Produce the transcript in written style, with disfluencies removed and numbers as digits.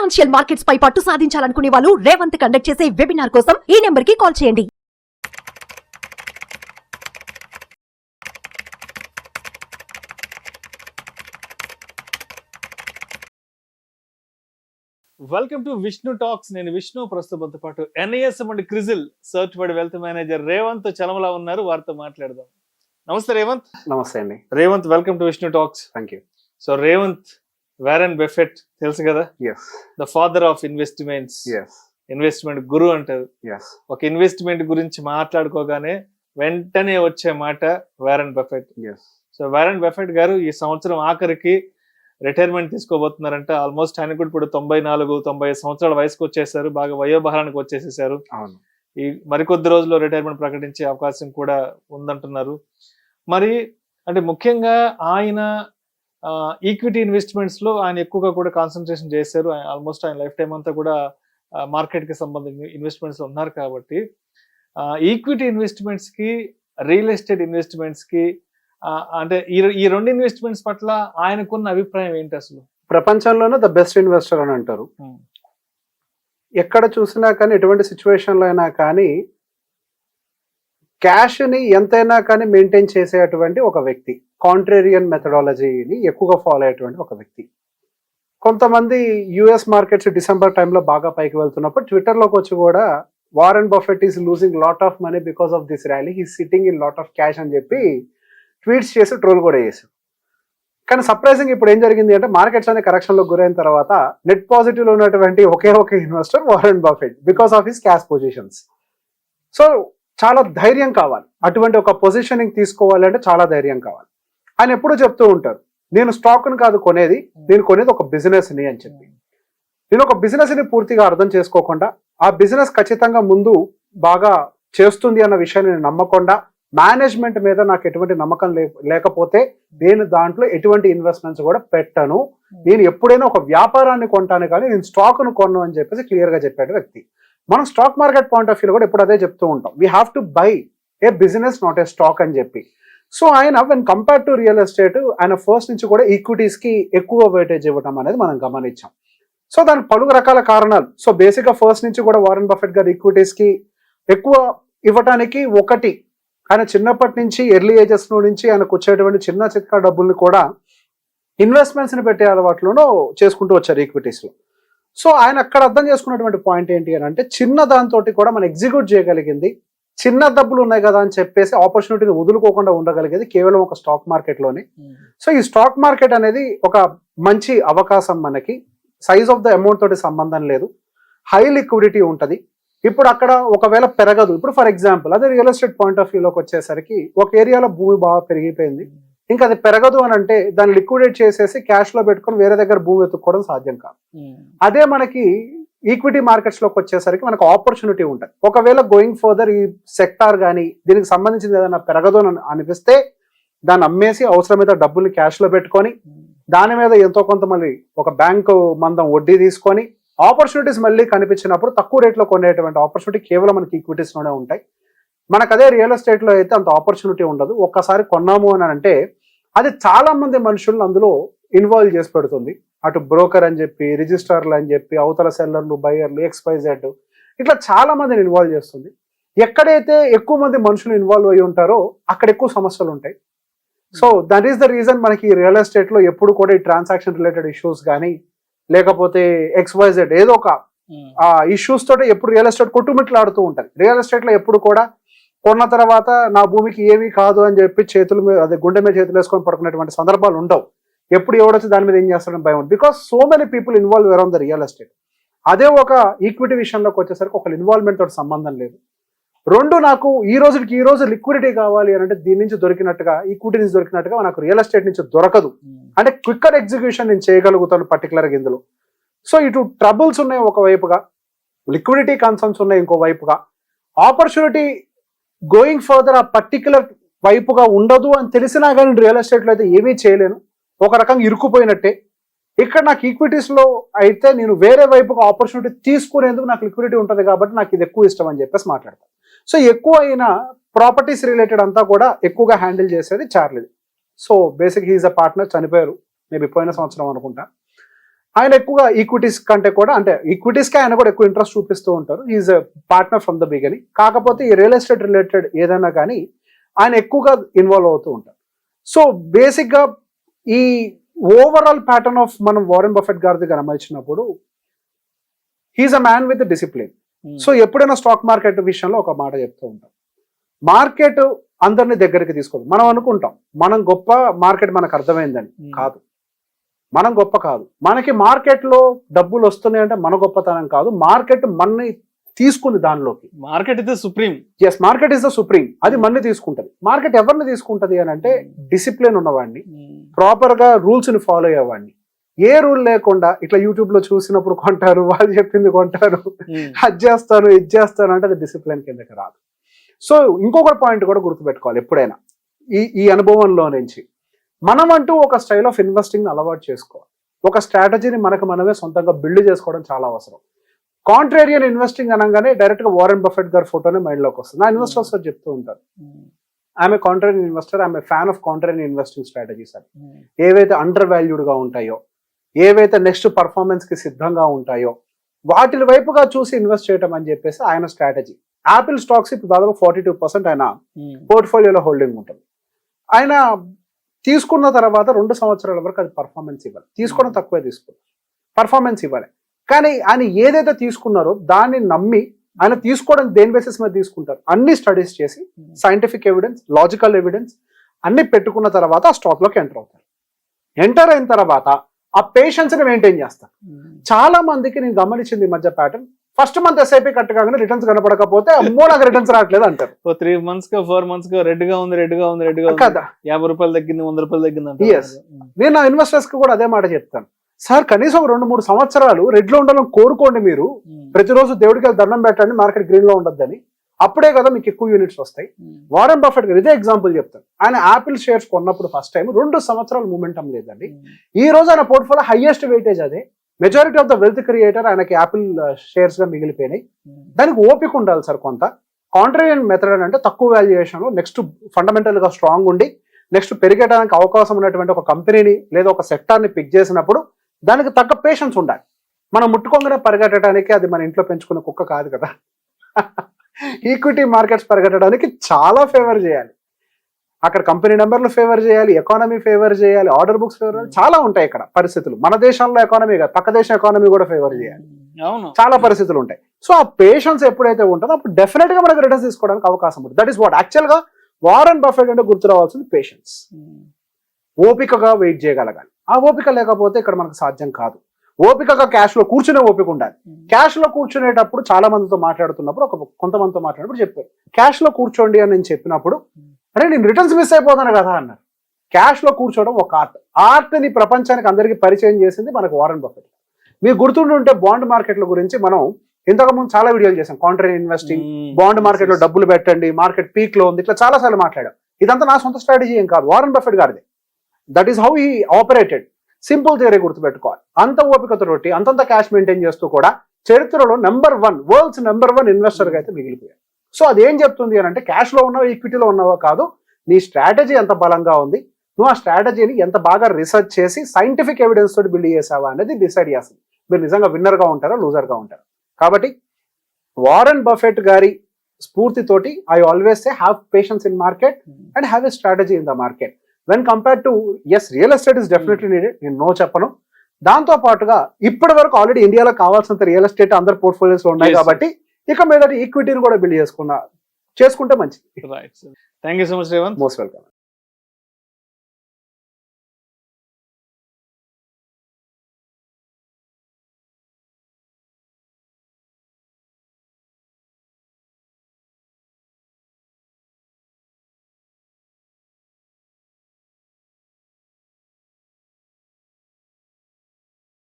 Financial markets పై పట్టు సాధించాలనుకునే వాళ్ళు Revanth conduct చేసే వెబినార్ కోసం ఈ నెంబర్ కి కాల్ చేయండి. Welcome to Vishnu talks. నేను విష్ణు. ప్రస్తుతంతో పాటు NISM and CRISIL certified wealth manager Revanth Chalamala ఉన్నారు. వారితో మాట్లాడదాం. నమస్తే రేవంత్. నమస్తే అండి Revanth, welcome to Vishnu talks. Thank you. So Revanth, Warren Buffett తెలుసు కదా, yes the father of investments, yes investment guru అంటారు. ఎస్ ఒక ఇన్వెస్ట్మెంట్ గురించి మాట్లాడుకోగానే వెంటనే వచ్చే మాట Warren Buffett. Yes so Warren Buffett గారు ఈ సంవత్సరం ఆఖరికి రిటైర్మెంట్ తీసుకోబోతున్నారంట. ఆల్మోస్ట్ ఆయన కూడా ఇప్పుడు 94-95 సంవత్సరాల వయసుకు వచ్చేసారు. బాగా వయోభారానికి వచ్చేసేసారు. అవును. ఈ మరికొద్ది రోజుల్లో రిటైర్మెంట్ ప్రకటించే అవకాశం కూడా ఉందంటున్నారు. మరి అంటే ముఖ్యంగా ఆయన ఈక్విటీ ఇన్వెస్ట్మెంట్స్ లో ఆయన ఎక్కువగా కూడా కాన్సన్ట్రేషన్ చేశారు. ఆల్మోస్ట్ ఆయన లైఫ్ టైం అంతా కూడా మార్కెట్ కి సంబంధించిన ఇన్వెస్ట్మెంట్స్ లో ఉన్నారు. కాబట్టి ఈక్విటీ ఇన్వెస్ట్మెంట్స్ కి, రియల్ ఎస్టేట్ ఇన్వెస్ట్మెంట్స్ కి అంటే ఈ రెండు ఇన్వెస్ట్మెంట్స్ పట్ల ఆయనకున్న అభిప్రాయం ఏంటి అసలు? ప్రపంచంలోనే ద బెస్ట్ ఇన్వెస్టర్ అని అంటారు. ఎక్కడ చూసినా కానీ, ఎటువంటి సిచ్యువేషన్ లో అయినా కానీ క్యాష్ ని ఎంతైనా కానీ మెయింటైన్ చేసేటువంటి ఒక వ్యక్తి, కాంట్రేరియన్ మెథడాలజీని ఎక్కువగా ఫాలో అయ్యేటువంటి ఒక వ్యక్తి. కొంతమంది యుఎస్ మార్కెట్స్ డిసెంబర్ టైంలో బాగా పైకి వెళ్తున్నప్పుడు ట్విట్టర్లోకి వచ్చి కూడా Warren Buffett is losing lot of money because of this rally, he sitting in lot of cash అని చెప్పి ట్వీట్స్ చేసి ట్రోల్ కూడా చేశారు. కానీ సర్ప్రైజింగ్ ఇప్పుడు ఏం జరిగింది అంటే, మార్కెట్స్ అనే కరెక్షన్లో గురైన తర్వాత నెట్ పాజిటివ్లో ఉన్నటువంటి ఒకే investor Warren Buffett, because of his cash positions. So చాలా ధైర్యం కావాలి, అటువంటి ఒక పొజిషనింగ్ తీసుకోవాలి అంటే చాలా ధైర్యం కావాలి. ఆయన ఎప్పుడూ చెప్తూ ఉంటారు, నేను స్టాక్ను కాదు కొనేది, నేను కొనేది ఒక బిజినెస్ని అని చెప్పి. నేను ఒక బిజినెస్ని పూర్తిగా అర్థం చేసుకోకుండా, ఆ బిజినెస్ ఖచ్చితంగా ముందు బాగా చేస్తుంది అన్న విషయాన్ని నేను నమ్మకుండా, మేనేజ్మెంట్ మీద నాకు ఎటువంటి నమ్మకం లేకపోతే నేను దాంట్లో ఎటువంటి ఇన్వెస్ట్మెంట్స్ కూడా పెట్టను. నేను ఎప్పుడైనా ఒక వ్యాపారాన్ని కొంటాను కానీ నేను స్టాక్ను కొను అని చెప్పేసి క్లియర్గా చెప్పాడు వ్యక్తి. మనం స్టాక్ మార్కెట్ పాయింట్ ఆఫ్ వ్యూలో కూడా ఎప్పుడు అదే చెప్తూ ఉంటాం, we have to buy A business not a stock అని చెప్పి. సో ఆయన when compare to real estate, ఆయన ఫస్ట్ నుంచి కూడా ఈక్విటీస్కి ఎక్కువ వెయిటేజ్ ఇవ్వడం అనేది మనం గమనించాం. సో దానికి పలు రకాల కారణాలు. సో బేసిక్గా ఫస్ట్ నుంచి కూడా వారెన్ బఫెట్ గారు ఈక్విటీస్కి ఎక్కువ ఇవ్వటానికి ఒకటి, ఆయన చిన్నప్పటి నుంచి ఎర్లీ ఏజెస్ నుంచి ఆయనకు వచ్చేటువంటి చిన్న చిన్న డబ్బుల్ని కూడా ఇన్వెస్ట్మెంట్స్ని పెట్టే అలవాట్లోనూ చేసుకుంటూ వచ్చారు ఈక్విటీస్లో. సో ఆయన అక్కడ అర్థం చేసుకున్నటువంటి పాయింట్ ఏంటి అని అంటే, చిన్న దాంతో కూడా మనం ఎగ్జిక్యూట్ చేయగలిగింది, చిన్న డబ్బులు ఉన్నాయి కదా అని చెప్పేసి ఆపర్చునిటీని వదులుకోకుండా ఉండగలిగేది కేవలం ఒక స్టాక్ మార్కెట్లోనే. సో ఈ స్టాక్ మార్కెట్ అనేది ఒక మంచి అవకాశం. మనకి సైజ్ ఆఫ్ ద అమౌంట్ తోటి సంబంధం లేదు, హై లిక్విడిటీ ఉంటుంది. ఇప్పుడు అక్కడ ఒకవేళ పెరగదు, ఇప్పుడు ఫర్ ఎగ్జాంపుల్ అదే రియల్ ఎస్టేట్ పాయింట్ ఆఫ్ వ్యూలోకి వచ్చేసరికి ఒక ఏరియాలో భూమి బాగా పెరిగిపోయింది, ఇంకా అది పెరగదు అని అంటే దాన్ని లిక్విడేట్ చేసేసి క్యాష్లో పెట్టుకొని వేరే దగ్గర భూమి వెతుక్కోవడం సాధ్యం కాదు. అదే మనకి ఈక్విటీ మార్కెట్స్లోకి వచ్చేసరికి మనకు ఆపర్చునిటీ ఉంటుంది. ఒకవేళ గోయింగ్ ఫర్దర్ ఈ సెక్టార్ కానీ దీనికి సంబంధించింది ఏదైనా పెరగదు అని అనిపిస్తే దాన్ని అమ్మేసి అవసరమైతే డబ్బుల్ని క్యాష్లో పెట్టుకొని దాని మీద ఎంతో కొంత మళ్ళీ ఒక బ్యాంకు మందం వడ్డీ తీసుకొని ఆపర్చునిటీస్ మళ్ళీ కనిపించినప్పుడు తక్కువ రేట్లో కొనేటువంటి ఆపర్చునిటీ కేవలం మనకి ఈక్విటీస్లోనే ఉంటాయి. మనకు అదే రియల్ ఎస్టేట్లో అయితే అంత ఆపర్చునిటీ ఉండదు. ఒక్కసారి కొన్నాము అని అంటే అది చాలా మంది మనుషులను అందులో ఇన్వాల్వ్ చేసి పెడుతుంది. అటు బ్రోకర్ అని చెప్పి, రిజిస్టర్లు అని చెప్పి, అవతల సెల్లర్లు, బయ్యర్లు, XYZ ఇట్లా చాలా మందిని ఇన్వాల్వ్ చేస్తుంది. ఎక్కడైతే ఎక్కువ మంది మనుషులు ఇన్వాల్వ్ అయ్యి ఉంటారో అక్కడ ఎక్కువ సమస్యలు ఉంటాయి. So that is the reason మనకి రియల్ ఎస్టేట్లో ఎప్పుడు కూడా ఈ ట్రాన్సాక్షన్ రిలేటెడ్ ఇష్యూస్ కానీ లేకపోతే XYZ ఏదో ఒక ఇష్యూస్ తోటి ఎప్పుడు రియల్ ఎస్టేట్ కొట్టుమిట్లాడుతూ ఉంటుంది. రియల్ ఎస్టేట్లో ఎప్పుడు కూడా కొన్న తర్వాత నా భూమికి ఏమీ కాదు అని చెప్పి చేతుల మీద అదే గుండె మీద చేతులు వేసుకొని పడుకునేటువంటి సందర్భాలు ఉండవు. ఎప్పుడు ఎవడొచ్చి దాని మీద ఏం చేస్తాడని భయం ఉంది, because so many people involve around the real estate. అదే ఒక ఈక్విటీ విషయంలోకి వచ్చేసరికి ఒక ఇన్వాల్వ్మెంట్ తోటి సంబంధం లేదు. రెండు, నాకు ఈ రోజు లిక్విడిటీ కావాలి అని అంటే దీని నుంచి దొరికినట్టుగా, ఈక్విటీ నుంచి దొరికినట్టుగా నాకు రియల్ ఎస్టేట్ నుంచి దొరకదు. అంటే క్విక్కర్ ఎగ్జిక్యూషన్ నేను చేయగలుగుతాను పర్టికులర్గా ఇందులో. సో ఇటు ట్రబుల్స్ ఉన్నాయి ఒకవైపుగా, లిక్విడిటీ కన్సర్న్స్ ఉన్నాయి ఇంకో వైపుగా, ఆపర్చునిటీ గోయింగ్ ఫర్దర్ ఆ పర్టికులర్ వైపుగా ఉండదు అని తెలిసినా కానీ రియల్ ఎస్టేట్లో అయితే ఏమీ చేయలేను, ఒక రకంగా ఇరుక్కుపోయినట్టే. ఇక్కడ నాకు ఈక్విటీస్లో అయితే నేను వేరే వైపుగా ఆపర్చునిటీ తీసుకునేందుకు నాకు లిక్విడిటీ ఉంటుంది కాబట్టి నాకు ఇది ఎక్కువ ఇష్టం అని చెప్పేసి మాట్లాడతాను. సో ఎక్కువ అయిన ప్రాపర్టీస్ రిలేటెడ్ అంతా కూడా ఎక్కువగా హ్యాండిల్ చేసేది Charlie. So basic he's a partner, చనిపోయారు మేబీ పోయిన సంవత్సరం అనుకుంటా. ఆయన ఎక్కువగా ఈక్విటీస్ కంటే కూడా అంటే ఈక్విటీస్కి ఆయన కూడా ఎక్కువ ఇంట్రెస్ట్ చూపిస్తూ ఉంటారు. Is a partner from the beginning. కాకపోతే ఈ రియల్ ఎస్టేట్ రిలేటెడ్ ఏదైనా కానీ ఆయన ఎక్కువగా ఇన్వాల్వ్ అవుతూ ఉంటారు. సో బేసిక్గా ఈ ఓవరాల్ ప్యాటర్న్ ఆఫ్ మనం వారెన్ బఫెట్ గారిది గమనించినప్పుడు he's a man with discipline. So ఎప్పుడైనా స్టాక్ మార్కెట్ విషయంలో ఒక మాట చెప్తూ ఉంటాం, మార్కెట్ అందరిని దగ్గరికి తీసుకోదు. మనం అనుకుంటాం మనం గొప్ప, మార్కెట్ మనకు అర్థమైందని. కాదు, మనం గొప్ప కాదు. మనకి మార్కెట్లో డబ్బులు వస్తున్నాయంటే మన గొప్పతనం కాదు, మార్కెట్ మనని తీసుకుంది దానిలోకి. Market is the supreme. Yes, market is the supreme. అది మనని తీసుకుంటది. మార్కెట్ ఎవరిని తీసుకుంటది అని అంటే డిసిప్లిన్ ఉన్నవాడిని, ప్రాపర్ గా రూల్స్ ని ఫాలో అయ్యేవాడిని. ఏ రూల్ లేకుండా ఇట్లా యూట్యూబ్ లో చూసినప్పుడు కొంటారు, వాళ్ళు చెప్పింది కొంటారు, అది చేస్తాను ఇది చేస్తాను అంటే అది డిసిప్లిన్ కిందకి రాదు. సో ఇంకొక పాయింట్ కూడా గుర్తుపెట్టుకోవాలి ఎప్పుడైనా ఈ అనుభవంలో నుంచి, మనం అంటూ ఒక స్టైల్ ఆఫ్ ఇన్వెస్టింగ్ అలవాటు చేసుకోవాలి. ఒక స్ట్రాటజీని మనకు మనమే సొంతంగా బిల్డ్ చేసుకోవడం చాలా అవసరం. కాంట్రేరియన్ ఇన్వెస్టింగ్ అనగానే డైరెక్ట్ గా వారెన్ బఫెట్ గారి ఫోటోనే మైండ్ లోకి వస్తుంది. నా ఇన్వెస్టర్స్ చెప్తూ ఉంటారు, I'm a contrarian investor, I'm a fan of contrarian investing strategies అని. ఏవైతే అండర్ వాల్యూడ్ గా ఉంటాయో, ఏవైతే నెక్స్ట్ పర్ఫార్మెన్స్ కి సిద్ధంగా ఉంటాయో వాటి వైపుగా చూసి ఇన్వెస్ట్ చేయడం అని చెప్పేసి ఆయన స్ట్రాటజీ. యాపిల్ స్టాక్స్ ఇప్పుడు దాదాపు 42% ఆయన పోర్ట్ఫోలియోలో హోల్డింగ్ ఉంటుంది. ఆయన తీసుకున్న తర్వాత 2 సంవత్సరాల వరకు అది పర్ఫార్మెన్స్ ఇవ్వాలి. తీసుకోవడం తక్కువే తీసుకున్నారు, పర్ఫార్మెన్స్ ఇవ్వాలి. కానీ ఆయన ఏదైతే తీసుకున్నారో దాన్ని నమ్మి ఆయన తీసుకోవడం దేని బేసిస్ మీద తీసుకుంటారు, అన్ని స్టడీస్ చేసి సైంటిఫిక్ ఎవిడెన్స్, లాజికల్ ఎవిడెన్స్ అన్ని పెట్టుకున్న తర్వాత ఆ స్టాక్ లోకి ఎంటర్ అవుతారు. ఎంటర్ అయిన తర్వాత ఆ పేషెన్స్ ని మెయింటైన్ చేస్తారు. చాలా మందికి నేను గమనించింది ఈ మధ్య pattern, first month SIP cut కాగానే రిటర్న్స్ కనపడకపోతే అమ్మో నాకు రిటర్న్స్ రావట్లేదు అంటారు. 3 months 4 months రెడ్ గా ఉంది కదా, 50 రూపాయలు తగ్గింది, 100 రూపాయలు తగ్గింది. ఎస్, నేను నా ఇన్వెస్టర్స్ కి కూడా అదే మాట చెప్తాను, సార్ కనీసం 2-3 సంవత్సరాలు రెడ్ లో ఉండాలని కోరుకోండి. మీరు ప్రతిరోజు దేవుడికి దండం పెట్టండి, మార్కెట్ గ్రీన్ లో ఉండొద్దని. అప్పుడే కదా మీకు ఎక్కువ యూనిట్స్ వస్తాయి. వారెన్ బఫెట్ గారు ఇదే ఎగ్జాంపుల్ చెప్తాను. ఆయన యాపిల్ షేర్స్ కొన్నప్పుడు ఫస్ట్ టైం 2 సంవత్సరాలు మూమెంటం లేదండి. ఈ రోజు ఆయన పోర్ట్ఫోలియో హైయెస్ట్ వెయిటేజ్ అదే. Majority of the wealth creator ఆయనకి యాపిల్ షేర్స్ గా మిగిలిపోయినాయి. దానికి ఓపిక ఉండాలి సార్ కొంత. కాంట్రేరియన్ మెథడ్ అంటే తక్కువ వాల్యుయేషన్ లో నెక్స్ట్ ఫండమెంటల్ గా స్ట్రాంగ్ ఉండి నెక్స్ట్ పెరిగడానికి అవకాశం ఉన్నటువంటి ఒక కంపెనీని లేదా ఒక సెక్టార్ని పిక్ చేసినప్పుడు దానికి తగ్గ పేషెన్స్ ఉండాలి. మనం ముట్టుకోగానే పరిగెట్టడానికి అది మన ఇంట్లో పెంచుకున్న కుక్క కాదు కదా. ఈక్విటీ మార్కెట్స్ పరిగెట్టడానికి చాలా ఫేవర్ చేయాలి. అక్కడ కంపెనీ నెంబర్లు ఫేవర్ చేయాలి, ఎకానమీ ఫేవర్ చేయాలి, ఆర్డర్ బుక్స్ ఫేవర్ చేయాలి, చాలా ఉంటాయి ఇక్కడ పరిస్థితులు. మన దేశంలో ఎకానమీ కాదు, పక్క దేశం ఎకానమీ కూడా ఫేవర్ చేయాలి, చాలా పరిస్థితులు ఉంటాయి. సో ఆ పేషెన్స్ ఎప్పుడైతే ఉంటుందో అప్పుడు డెఫినెట్ గా మనకు రిటర్న్స్ తీసుకోవడానికి అవకాశం ఉంటుంది. దట్ ఈస్ వాట్ యాక్చువల్ గా వారెన్ బఫెట్ అంటే గుర్తు రావాల్సింది పేషెన్స్. ఓపికగా వెయిట్ చేయగలగాలి. ఆ ఓపిక లేకపోతే ఇక్కడ మనకు సాధ్యం కాదు. ఓపికగా క్యాష్ లో కూర్చునే ఓపిక ఉండాలి. క్యాష్ లో కూర్చునేటప్పుడు చాలా మందితో మాట్లాడుతున్నప్పుడు కొంతమందితో మాట్లాడినప్పుడు చెప్పారు, క్యాష్ లో కూర్చోండి అని నేను చెప్పినప్పుడు అరే నేను రిటర్న్స్ మిస్ అయిపోతాను కదా అన్నారు. క్యాష్ లో కూర్చోవడం ఒక ఆర్ట్ ని ప్రపంచానికి అందరికీ పరిచయం చేసింది మనకు వారెన్ బఫెట్. మీకు గుర్తుంటే బాండ్ మార్కెట్ల గురించి మనం ఇంతకుముందు చాలా వీడియోలు చేసాం. కాంట్రేరియన్ ఇన్వెస్టింగ్, బాండ్ మార్కెట్ లో డబ్బులు పెట్టండి, మార్కెట్ పీక్ లో ఉంది, ఇట్లా చాలా సార్లు మాట్లాడాం. ఇదంతా నా సొంత స్ట్రాటజీ ఏం కాదు, వారెన్ బఫెట్ గారిది. That is how he operated. Simple theory గుర్తుపెట్టుకోవాలి. అంత ఓపికతోటి అంతంత క్యాష్ మెయింటైన్ చేస్తూ కూడా చరిత్రలో వరల్డ్స్ నెంబర్ 1 ఇన్వెస్టర్ గా అయితే మిగిలిపోయారు. సో అదేం చెప్తుంది అని అంటే క్యాష్ లో ఉన్నావో ఈక్విటీలో ఉన్నావో కాదు, నీ స్ట్రాటజీ ఎంత బలంగా ఉంది, నువ్వు ఆ స్ట్రాటజీని ఎంత బాగా రీసెర్చ్ చేసి సైంటిఫిక్ ఎవిడెన్స్ తోటి బిల్డ్ చేసావా అనేది డిసైడ్ చేస్తుంది మీరు నిజంగా విన్నర్ గా ఉంటారా లూజర్ గా ఉంటారా. కాబట్టి వారెన్ బఫెట్ గారి స్ఫూర్తితోటి I always say have patience in market and have a strategy in the market. When compare to as real estate is definitely needed, నేను నో చెప్పను. దాంతో పాటుగా ఇప్పటి వరకు ఆల్రెడీ ఇండియాలో కావాల్సినంత రియల్ ఎస్టేట్ అందరు పోర్ట్ఫోలియోస్ లో ఉన్నాయి కాబట్టి ఇక మీద ఈక్విటీని కూడా బిల్డ్ చేసుకుంటే మంచిది. Thank you so much Revanth. Most welcome.